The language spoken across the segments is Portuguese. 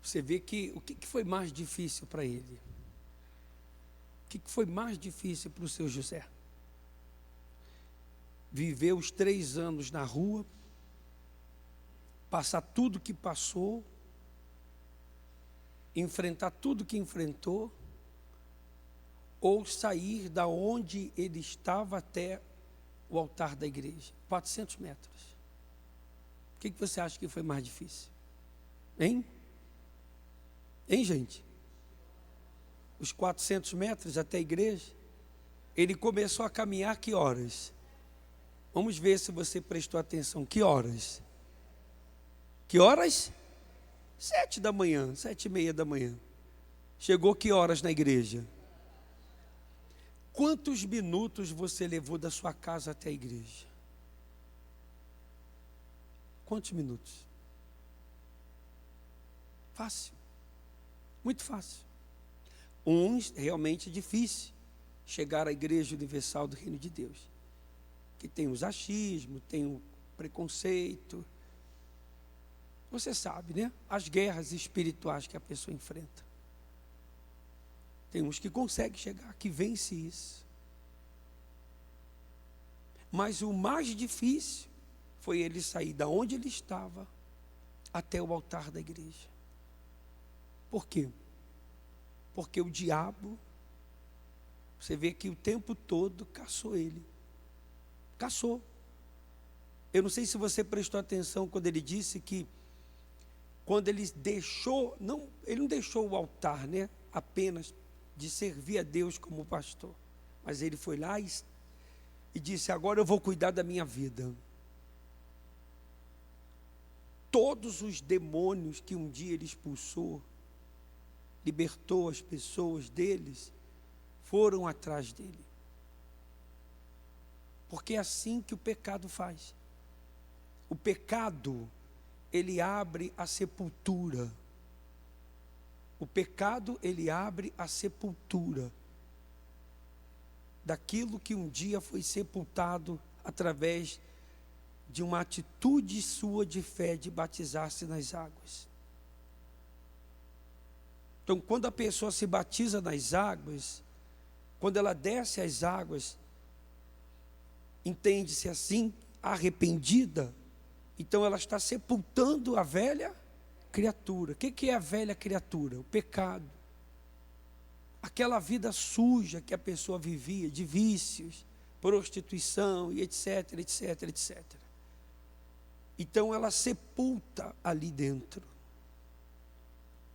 Você vê que o que foi mais difícil para ele? O que foi mais difícil para o seu José? Viver os 3 anos na rua, passar tudo que passou, enfrentar tudo que enfrentou, ou sair da onde ele estava até o altar da igreja, 400 metros. O que você acha que foi mais difícil? Hein? Hein, gente? Os 400 metros até a igreja. Ele começou a caminhar que horas? Vamos ver se você prestou atenção. Que horas? Que horas? 7 da manhã, 7:30 da manhã. Chegou que horas na igreja? Quantos minutos você levou da sua casa até a igreja? Quantos minutos? Fácil. Muito fácil. Uns realmente difícil chegar à Igreja Universal do Reino de Deus, que tem os achismos, tem o preconceito. Você sabe, né? As guerras espirituais que a pessoa enfrenta. Tem uns que conseguem chegar, que vence isso. Mas o mais difícil foi ele sair da onde ele estava até o altar da igreja. Por quê? Porque o diabo, você vê que o tempo todo caçou ele. Caçou. Eu não sei se você prestou atenção quando ele disse que quando ele deixou, ele não deixou o altar, né? Apenas de servir a Deus como pastor. Mas ele foi lá e disse: agora eu vou cuidar da minha vida. Todos os demônios que um dia ele expulsou, libertou as pessoas deles, foram atrás dele. Porque é assim que o pecado faz. O pecado, ele abre a sepultura. O pecado, ele abre a sepultura daquilo que um dia foi sepultado através de uma atitude sua de fé, de batizar-se nas águas. Então, quando a pessoa se batiza nas águas, quando ela desce às águas, entende-se assim, arrependida, então ela está sepultando a velha criatura. O que é a velha criatura? O pecado. Aquela vida suja que a pessoa vivia, de vícios, prostituição e etc, etc, etc. Então ela sepulta ali dentro.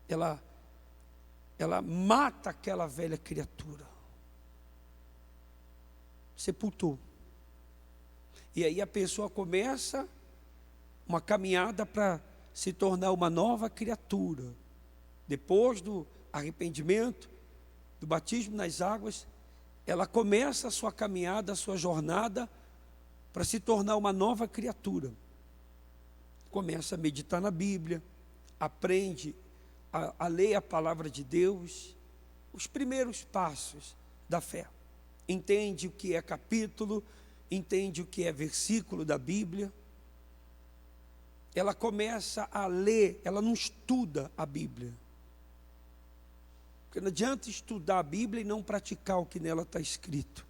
Ela mata aquela velha criatura. Sepultou. E aí a pessoa começa uma caminhada para se tornar uma nova criatura. Depois do arrependimento, do batismo nas águas, ela começa a sua caminhada, a sua jornada para se tornar uma nova criatura. Começa a meditar na Bíblia, aprende a ler a palavra de Deus, os primeiros passos da fé. Entende o que é capítulo, entende o que é versículo da Bíblia. Ela começa a ler, ela não estuda a Bíblia. Porque não adianta estudar a Bíblia e não praticar o que nela está escrito.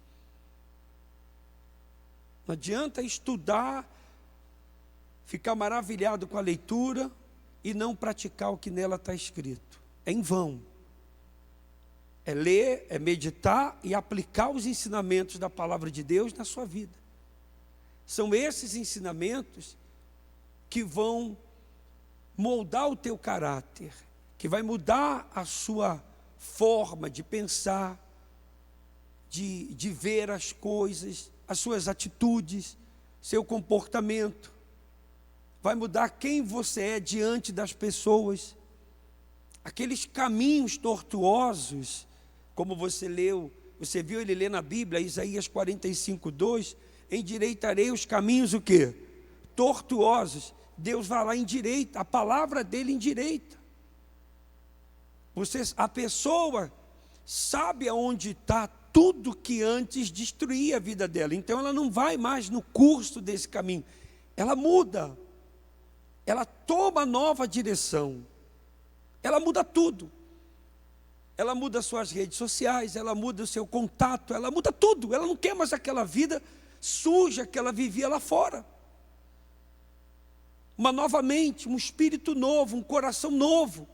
Não adianta estudar, ficar maravilhado com a leitura e não praticar o que nela está escrito. É em vão. É ler, é meditar e aplicar os ensinamentos da palavra de Deus na sua vida. São esses ensinamentos que vão moldar o teu caráter, que vai mudar a sua forma de pensar, de ver as coisas, as suas atitudes, seu comportamento. Vai mudar quem você é diante das pessoas. Aqueles caminhos tortuosos, como você leu, você viu ele ler na Bíblia, Isaías 45:2, endireitarei os caminhos o quê? Tortuosos. Deus vai lá e endireita, a palavra dele endireita. A pessoa sabe aonde está tudo que antes destruía a vida dela, então ela não vai mais no curso desse caminho, ela muda, ela toma nova direção. ela muda tudo. Ela muda suas redes sociais, ela muda o seu contato, ela muda tudo. Ela não quer mais aquela vida suja que ela vivia lá fora. Uma nova mente, um espírito novo, um coração novo.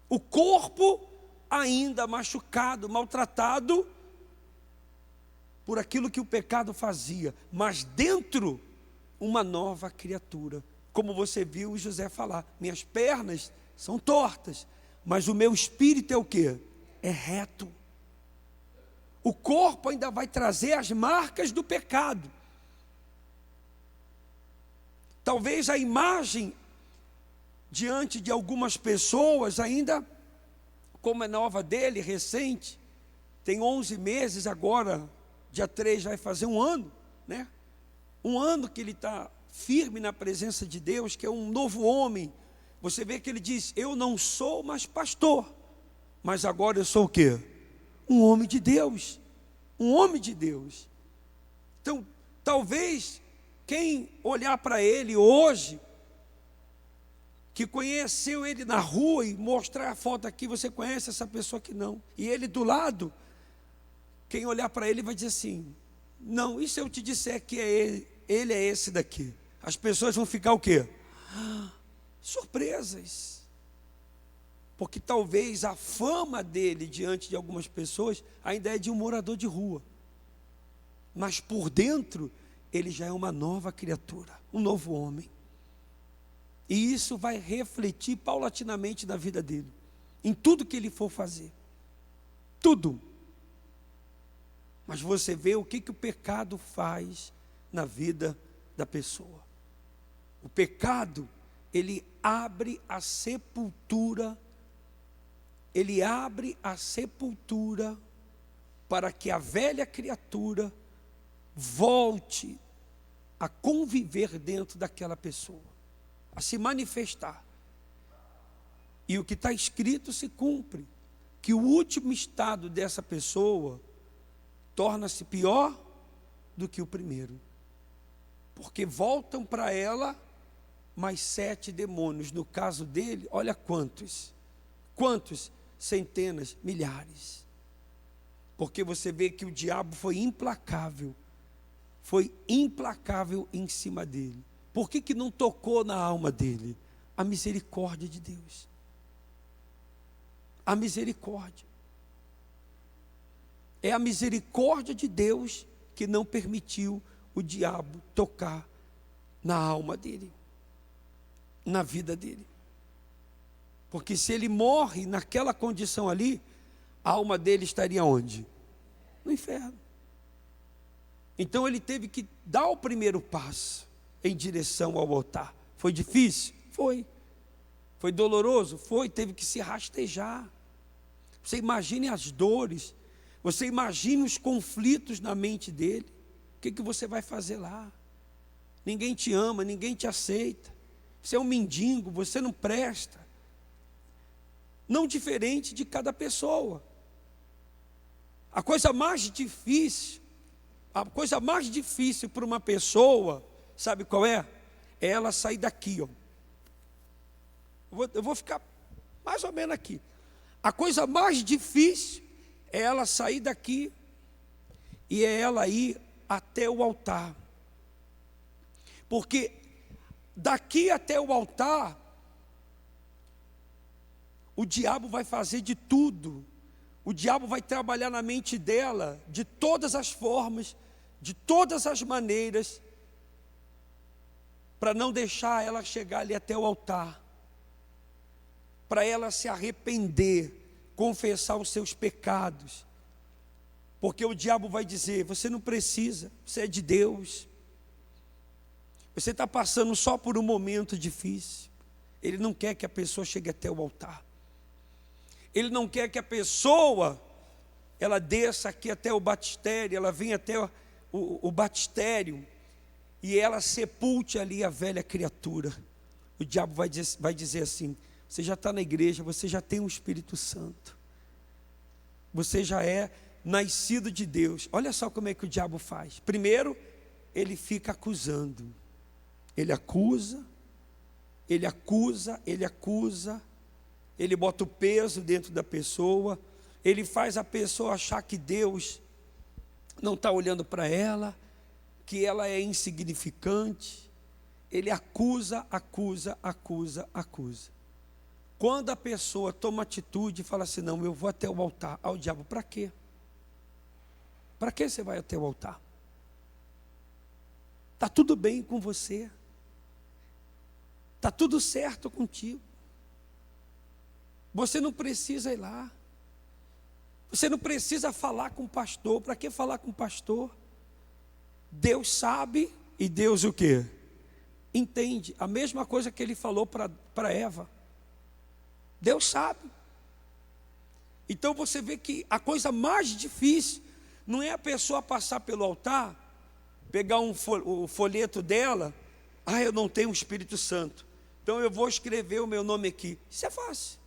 O corpo ainda machucado, maltratado por aquilo que o pecado fazia, mas dentro uma nova criatura. Como você viu José falar, minhas pernas são tortas, mas o meu espírito é o quê? É reto. O corpo ainda vai trazer as marcas do pecado. Talvez a imagem diante de algumas pessoas ainda, como é nova dele, recente, tem 11 meses agora, dia 3 vai fazer um ano, né? Um ano que ele está firme na presença de Deus, que é um novo homem. Você vê que ele diz, eu não sou mais pastor, mas agora eu sou o quê? Um homem de Deus, um homem de Deus. Então, talvez quem olhar para ele hoje, que conheceu ele na rua e mostrar a foto aqui, você conhece essa pessoa que não, e ele do lado, quem olhar para ele vai dizer assim, não, e se eu te disser que é ele é esse daqui? As pessoas vão ficar o quê? Surpresas, porque talvez a fama dele diante de algumas pessoas ainda é de um morador de rua, mas por dentro ele já é uma nova criatura, um novo homem, e isso vai refletir paulatinamente na vida dele, em tudo que ele for fazer, tudo. Mas você vê o que o pecado faz na vida da pessoa. O pecado, ele abre a sepultura, para que a velha criatura volte a conviver dentro daquela pessoa, a se manifestar. E o que está escrito se cumpre, que o último estado dessa pessoa torna-se pior do que o primeiro, porque voltam para ela mais 7 demônios. No caso dele, olha quantos, centenas, milhares, porque você vê que o diabo foi implacável em cima dele. Por que não tocou na alma dele? A misericórdia de Deus, a misericórdia. É a misericórdia de Deus que não permitiu o diabo tocar na alma dele, na vida dele. Porque se ele morre naquela condição ali, a alma dele estaria onde? No inferno. Então ele teve que dar o primeiro passo em direção ao altar. Foi difícil? Foi. Foi doloroso? Foi. Teve que se rastejar. Você imagine as dores. Você imagina os conflitos na mente dele. O que você vai fazer lá? Ninguém te ama, ninguém te aceita. Você é um mendigo, você não presta. Não diferente de cada pessoa. A coisa mais difícil para uma pessoa, sabe qual é? É ela sair daqui, ó. Eu vou ficar mais ou menos aqui. A coisa mais difícil é ela sair daqui e é ela ir até o altar. Porque daqui até o altar, o diabo vai fazer de tudo. O diabo vai trabalhar na mente dela de todas as formas, de todas as maneiras, para não deixar ela chegar ali até o altar, para ela se arrepender, confessar os seus pecados, porque o diabo vai dizer, você não precisa, você é de Deus, você está passando só por um momento difícil. Ele não quer que a pessoa chegue até o altar, ele não quer que a pessoa, ela desça aqui até o batistério, ela venha até o batistério, e ela sepulte ali a velha criatura. O diabo vai dizer assim, você já está na igreja, você já tem o Espírito Santo, você já é nascido de Deus. Olha só como é que o diabo faz. Primeiro, ele fica acusando. Ele acusa, ele bota o peso dentro da pessoa, ele faz a pessoa achar que Deus não está olhando para ela, que ela é insignificante. Ele acusa, acusa, acusa, acusa. Quando a pessoa toma atitude e fala assim, não, eu vou até o altar, ao diabo, para quê? Para que você vai até o altar? Está tudo bem com você, está tudo certo contigo, você não precisa ir lá, você não precisa falar com o pastor. Para que falar com o pastor? Deus sabe, e Deus o quê? Entende, a mesma coisa que ele falou para Eva, Deus sabe. Então você vê que a coisa mais difícil não é a pessoa passar pelo altar, pegar o folheto dela, eu não tenho o Espírito Santo, então eu vou escrever o meu nome aqui. Isso é fácil.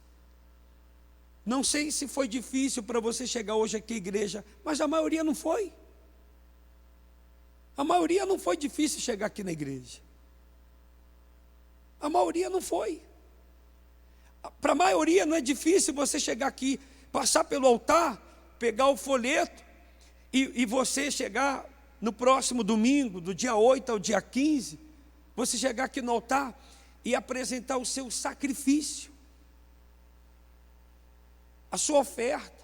Não sei se foi difícil para você chegar hoje aqui à igreja, mas a maioria não foi. A maioria não foi difícil chegar aqui na igreja. A maioria não foi. Para a maioria não é difícil você chegar aqui, passar pelo altar, pegar o folheto e você chegar no próximo domingo, do dia 8 ao dia 15, você chegar aqui no altar e apresentar o seu sacrifício, a sua oferta.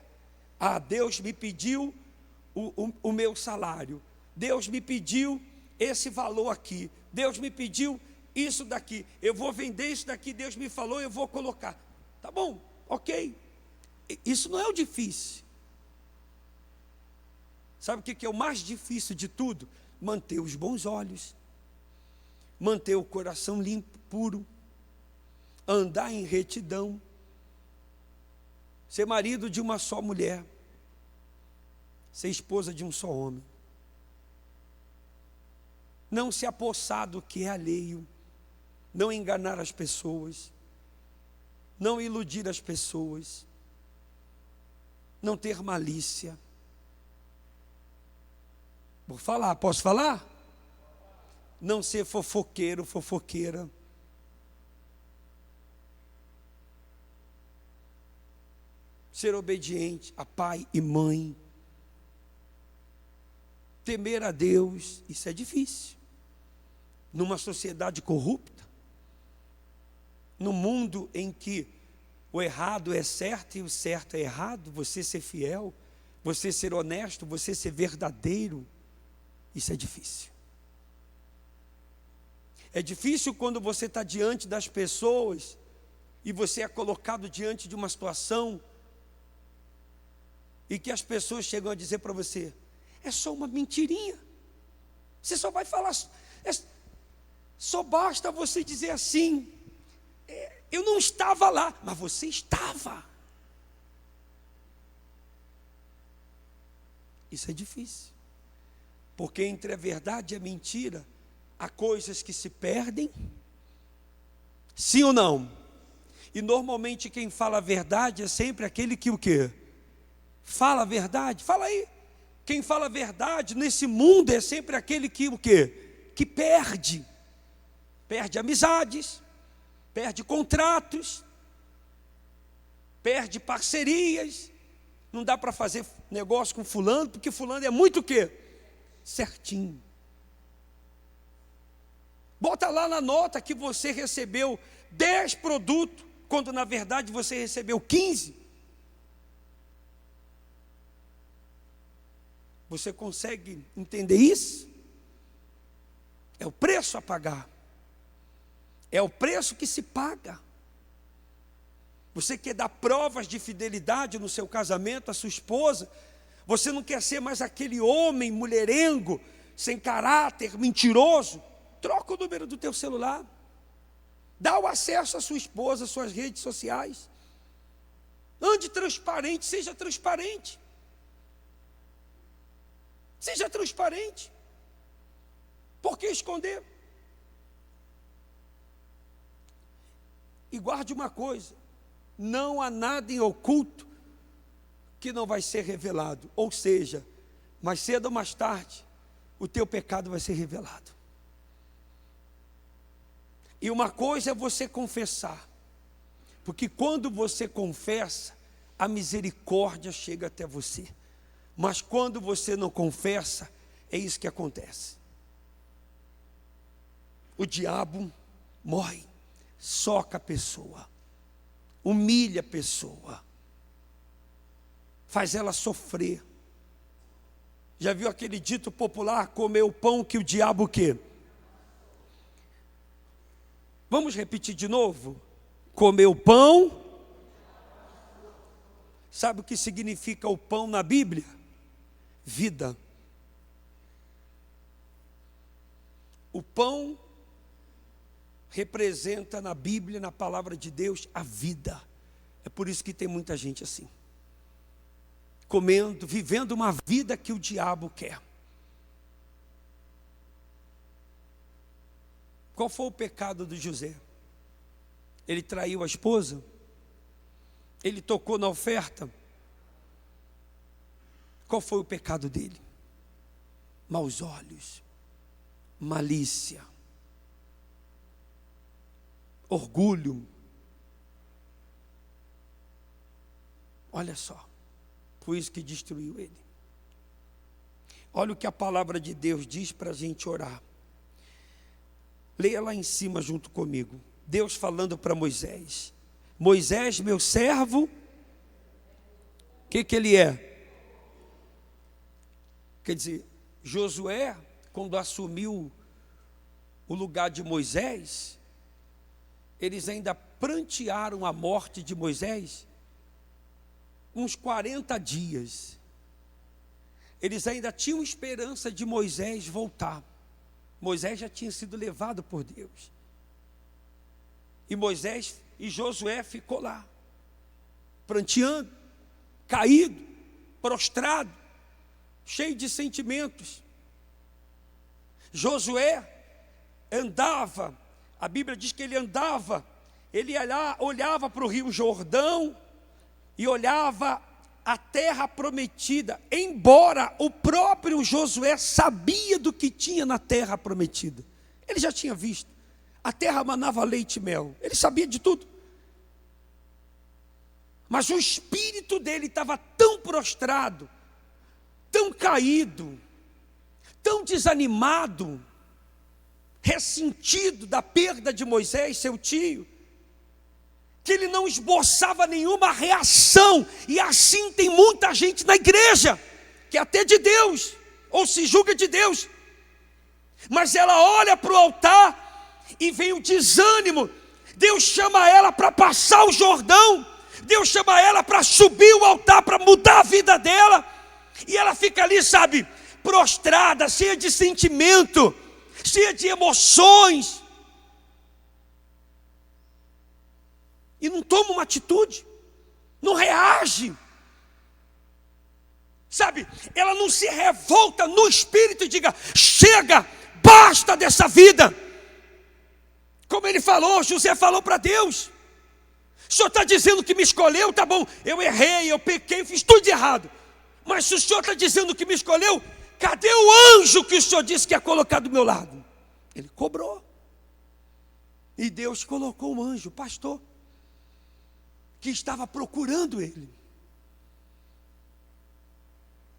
Deus me pediu o meu salário, Deus me pediu esse valor aqui, Deus me pediu isso daqui, eu vou vender isso daqui, Deus me falou, eu vou colocar. Tá bom, ok. Isso não é o difícil. Sabe o que é o mais difícil de tudo? Manter os bons olhos, manter o coração limpo, puro, andar em retidão, ser marido de uma só mulher, ser esposa de um só homem, não se apossar do que é alheio, não enganar as pessoas, não iludir as pessoas, não ter malícia. Vou falar, posso falar? Não ser fofoqueiro, fofoqueira. Ser obediente a pai e mãe. Temer a Deus, isso é difícil. Numa sociedade corrupta, num mundo em que o errado é certo e o certo é errado, você ser fiel, você ser honesto, você ser verdadeiro, isso é difícil. É difícil quando você está diante das pessoas e você é colocado diante de uma situação e que as pessoas chegam a dizer para você, é só uma mentirinha, você só vai falar, só basta você dizer assim, eu não estava lá, mas você estava. Isso é difícil, porque entre a verdade e a mentira, há coisas que se perdem, sim ou não? E normalmente quem fala a verdade é sempre aquele que o quê? Fala a verdade, fala aí. Quem fala a verdade nesse mundo é sempre aquele que o quê? Que perde. Perde amizades, perde contratos, perde parcerias. Não dá para fazer negócio com fulano, porque fulano é muito o quê? Certinho. Bota lá na nota que você recebeu 10 produtos, quando na verdade você recebeu 15. Você consegue entender isso? É o preço a pagar. É o preço que se paga. Você quer dar provas de fidelidade no seu casamento, à sua esposa? Você não quer ser mais aquele homem mulherengo, sem caráter, mentiroso? Troca o número do teu celular. Dá o acesso à sua esposa, às suas redes sociais. Ande transparente, seja transparente. Seja transparente. Por que esconder? E guarde uma coisa, não há nada em oculto que não vai ser revelado. Ou seja, mais cedo ou mais tarde, o teu pecado vai ser revelado. E uma coisa é você confessar, Porque quando você confessa, a misericórdia chega até você. Mas quando você não confessa, é isso que acontece. O diabo morre, soca a pessoa, humilha a pessoa, faz ela sofrer. Já viu aquele dito popular, comer o pão que o diabo quê? Vamos repetir de novo? Comer o pão. Sabe o que significa o pão na Bíblia? Vida. O pão representa na Bíblia, na palavra de Deus, a vida. É por isso que tem muita gente assim, comendo, vivendo uma vida que o diabo quer. Qual foi o pecado de José? Ele traiu a esposa? Ele tocou na oferta? Qual foi o pecado dele? Maus olhos, malícia, orgulho. Olha só, foi isso que destruiu ele. Olha o que a palavra de Deus diz para a gente orar. Leia lá em cima junto comigo. Deus falando para Moisés. Moisés, meu servo, o que ele é? Quer dizer, Josué, quando assumiu o lugar de Moisés, eles ainda prantearam a morte de Moisés uns 40 dias. Eles ainda tinham esperança de Moisés voltar. Moisés já tinha sido levado por Deus. E Josué ficou lá, pranteando, caído, prostrado, cheio de sentimentos. Josué andava, a Bíblia diz que ele andava, ele olhava para o rio Jordão e olhava a terra prometida, embora o próprio Josué sabia do que tinha na terra prometida. Ele já tinha visto, a terra manava leite e mel, ele sabia de tudo. Mas o espírito dele estava tão prostrado, tão caído, tão desanimado, ressentido da perda de Moisés, seu tio, que ele não esboçava nenhuma reação. E assim tem muita gente na igreja, que é até de Deus, ou se julga de Deus, mas ela olha para o altar e vem o desânimo. Deus chama ela para passar o Jordão, Deus chama ela para subir o altar, para mudar a vida dela, e ela fica ali, sabe, prostrada, cheia de sentimento, cheia de emoções, e não toma uma atitude, não reage, sabe, ela não se revolta no espírito e diga: chega, basta dessa vida. Como ele falou, José falou para Deus: o Senhor está dizendo que me escolheu, tá bom, eu errei, eu pequei, fiz tudo de errado, mas se o Senhor está dizendo que me escolheu, cadê o anjo que o Senhor disse que ia colocar do meu lado? Ele cobrou, e Deus colocou um anjo, o pastor, que estava procurando ele,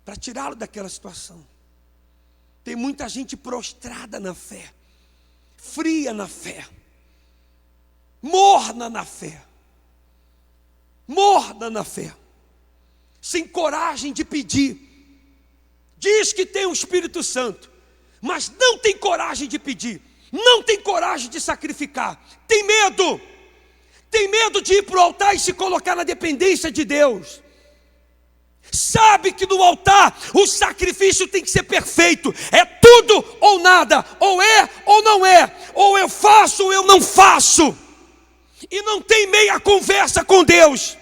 para tirá-lo daquela situação. Tem muita gente prostrada na fé, fria na fé, morna na fé, sem coragem de pedir. Diz que tem o Espírito Santo, mas não tem coragem de pedir, não tem coragem de sacrificar, tem medo de ir para o altar e se colocar na dependência de Deus. Sabe que no altar o sacrifício tem que ser perfeito, é tudo ou nada, ou é ou não é, ou eu faço ou eu não faço, e não tem meia conversa com Deus.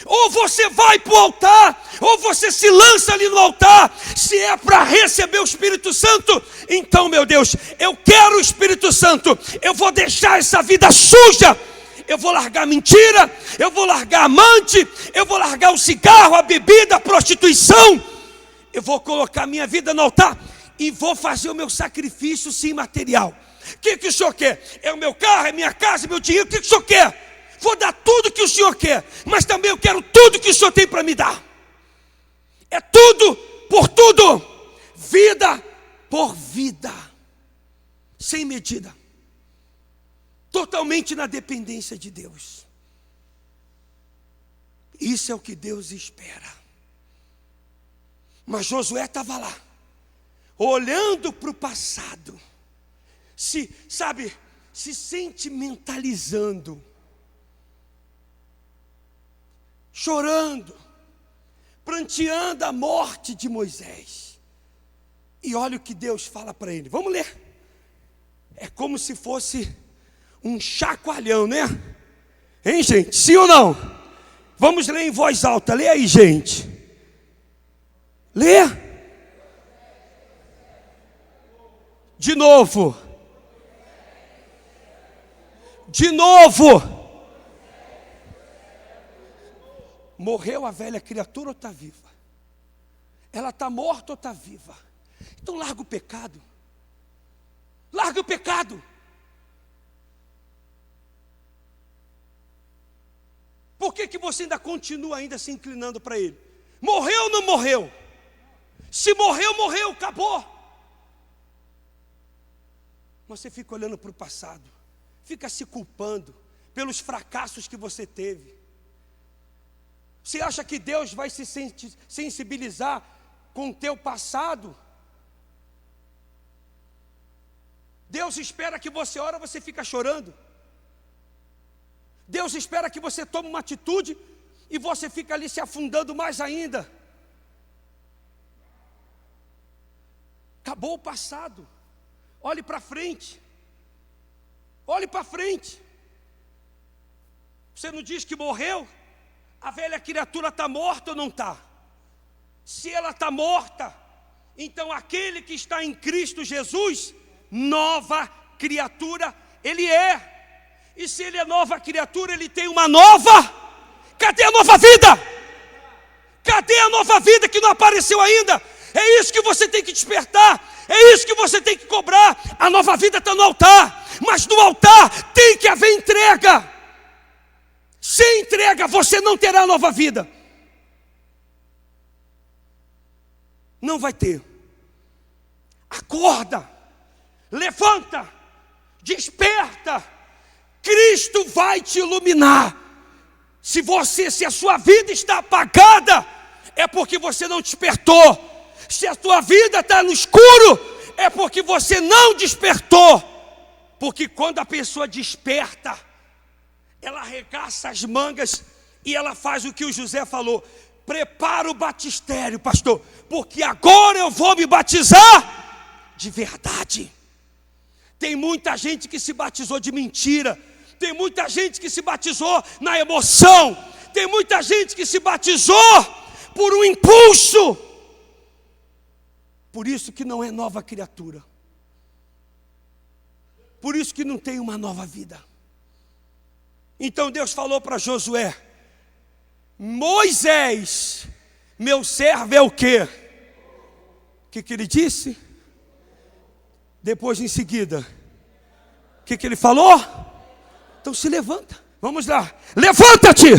Ou você vai para o altar, ou você se lança ali no altar. Se é para receber o Espírito Santo, então, meu Deus, eu quero o Espírito Santo, eu vou deixar essa vida suja, eu vou largar a mentira, eu vou largar a amante, eu vou largar o cigarro, a bebida, a prostituição, eu vou colocar a minha vida no altar e vou fazer o meu sacrifício sim material. O que o Senhor quer? É o meu carro, é minha casa, é meu dinheiro, o que o Senhor quer? Vou dar Senhor quer, mas também eu quero tudo que o Senhor tem para me dar. É tudo por tudo, vida por vida, sem medida, totalmente na dependência de Deus. Isso é o que Deus espera. Mas Josué estava lá, olhando para o passado, se sentimentalizando, chorando, pranteando a morte de Moisés. E olha o que Deus fala para ele. Vamos ler. É como se fosse um chacoalhão, né? Hein, gente? Sim ou não? Vamos ler em voz alta. Lê aí, gente. Lê. De novo. De novo. Morreu a velha criatura ou está viva? Ela está morta ou está viva? Então larga o pecado. Larga o pecado. Por que você ainda continua se inclinando para ele? Morreu ou não morreu? Se morreu, morreu, acabou. Mas você fica olhando para o passado, fica se culpando pelos fracassos que você teve. Você acha que Deus vai se sensibilizar com o teu passado? Deus espera que você ora, você fica chorando. Deus espera que você tome uma atitude e você fica ali se afundando mais ainda. Acabou o passado. Olhe para frente. Olhe para frente. Você não diz que morreu? A velha criatura está morta ou não está? Se ela está morta, então aquele que está em Cristo Jesus, nova criatura ele é. E se ele é nova criatura, ele tem uma nova. Cadê a nova vida? Cadê a nova vida que não apareceu ainda? É isso que você tem que despertar. É isso que você tem que cobrar. A nova vida está no altar. Mas no altar tem que haver entrega. Sem entrega você não terá nova vida. Não vai ter. Acorda. Levanta. Desperta. Cristo vai te iluminar. Se a sua vida está apagada, é porque você não despertou. Se a sua vida está no escuro, é porque você não despertou. Porque quando a pessoa desperta, ela arregaça as mangas e ela faz o que o José falou: prepara o batistério, pastor, porque agora eu vou me batizar de verdade. Tem muita gente que se batizou de mentira. Tem muita gente que se batizou na emoção. Tem muita gente que se batizou por um impulso. Por isso que não é nova criatura. Por isso que não tem uma nova vida. Então Deus falou para Josué: Moisés, meu servo é o quê? O que ele disse? Depois em seguida, o que ele falou? Então se levanta, vamos lá, levanta-te,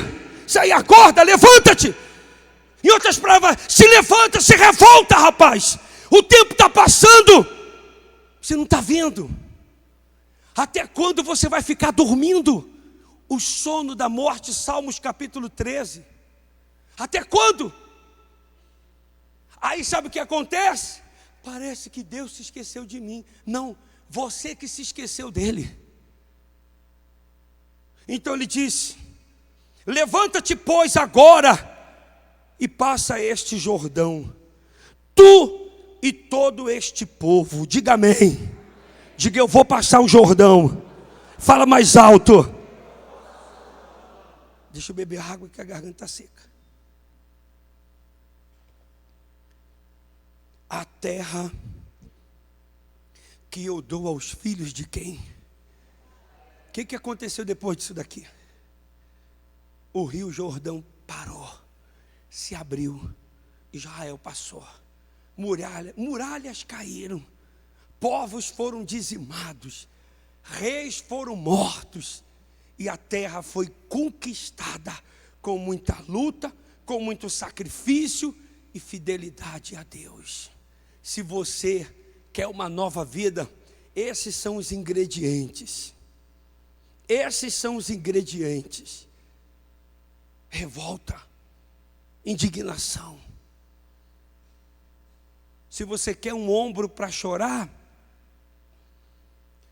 sai, acorda, levanta-te. Em outras palavras, se levanta, se revolta, rapaz. O tempo está passando, você não está vendo. Até quando você vai ficar dormindo o sono da morte? Salmos capítulo 13. Até quando? Aí sabe o que acontece? Parece que Deus se esqueceu de mim. Não, você que se esqueceu dele. Então ele disse: levanta-te, pois, agora e passa este Jordão, tu e todo este povo. Diga amém. Diga: eu vou passar o Jordão. Fala mais alto. Deixa eu beber água que a garganta está seca. A terra que eu dou aos filhos de quem? O que aconteceu depois disso daqui? O rio Jordão parou, se abriu, Israel passou, muralhas caíram, povos foram dizimados, reis foram mortos, e a terra foi conquistada com muita luta, com muito sacrifício e fidelidade a Deus. Se você quer uma nova vida, esses são os ingredientes. Esses são os ingredientes. Revolta, indignação. Se você quer um ombro para chorar,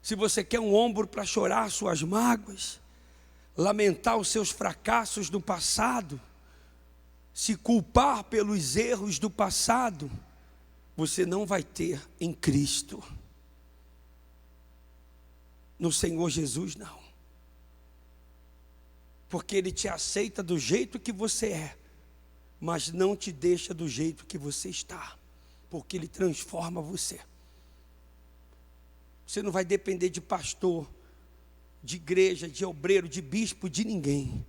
se você quer um ombro para chorar suas mágoas, lamentar os seus fracassos do passado, se culpar pelos erros do passado, você não vai ter em Cristo. No Senhor Jesus não. Porque Ele te aceita do jeito que você é, mas não te deixa do jeito que você está, porque Ele transforma você. Você não vai depender de pastor, de igreja, de obreiro, de bispo, de ninguém.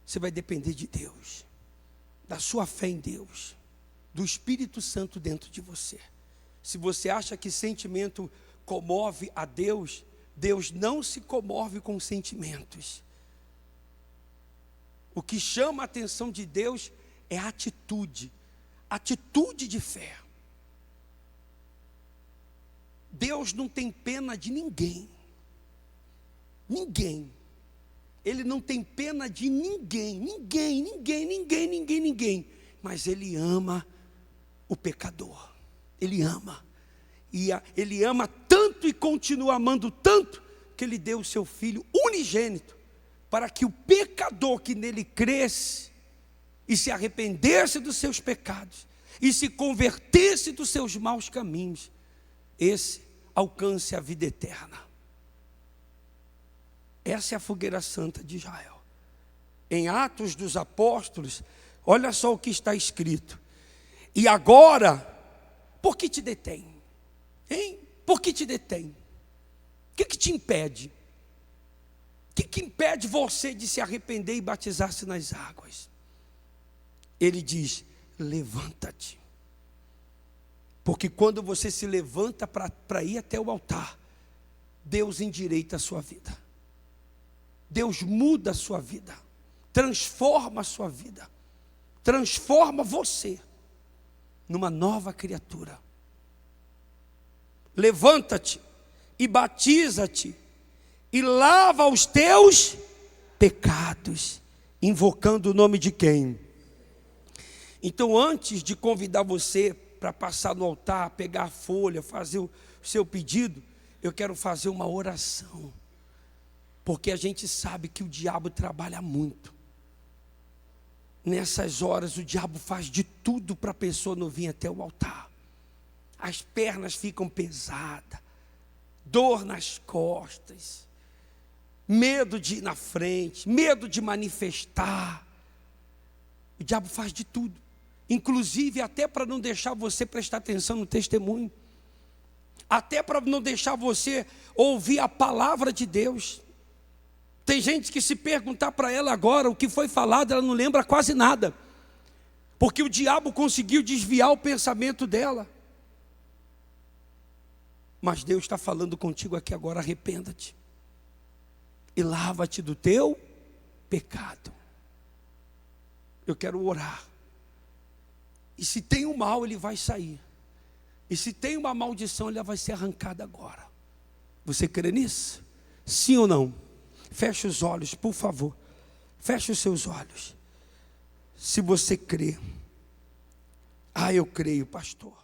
Você vai depender de Deus, da sua fé em Deus, do Espírito Santo dentro de você. Se você acha que sentimento comove a Deus, Deus não se comove com sentimentos. O que chama a atenção de Deus é a atitude de fé. Deus não tem pena de ninguém. Ninguém. Ele não tem pena de ninguém. Ninguém. Mas Ele ama o pecador. Ele ama. E Ele ama tanto e continua amando tanto, que Ele deu o seu Filho unigênito, para que o pecador que nele cresce e se arrependesse dos seus pecados e se convertesse dos seus maus caminhos, esse alcance a vida eterna. Essa é a fogueira santa de Israel. Em Atos dos Apóstolos, olha só o que está escrito. E agora, por que te detém? Hein? Por que te detém? O que te impede? O que impede você de se arrepender e batizar-se nas águas? Ele diz: levanta-te. Porque quando você se levanta para ir até o altar, Deus endireita a sua vida. Deus muda a sua vida, transforma a sua vida, transforma você numa nova criatura. Levanta-te e batiza-te e lava os teus pecados, invocando o nome de quem? Então, antes de convidar você para passar no altar, pegar a folha, fazer o seu pedido, eu quero fazer uma oração. Porque a gente sabe que o diabo trabalha muito. Nessas horas o diabo faz de tudo para a pessoa não vir até o altar. As pernas ficam pesadas, dor nas costas, medo de ir na frente, medo de manifestar. O diabo faz de tudo, inclusive até para não deixar você prestar atenção no testemunho, até para não deixar você ouvir a palavra de Deus. Tem gente que, se perguntar para ela agora o que foi falado, ela não lembra quase nada, porque o diabo conseguiu desviar o pensamento dela. Mas Deus está falando contigo aqui agora: arrependa-te e lava-te do teu pecado. Eu quero orar. E se tem um mal, ele vai sair. E se tem uma maldição, ela vai ser arrancada agora. Você crê nisso? Sim ou não? Feche os olhos, por favor. Feche os seus olhos. Se você crê. Eu creio, pastor.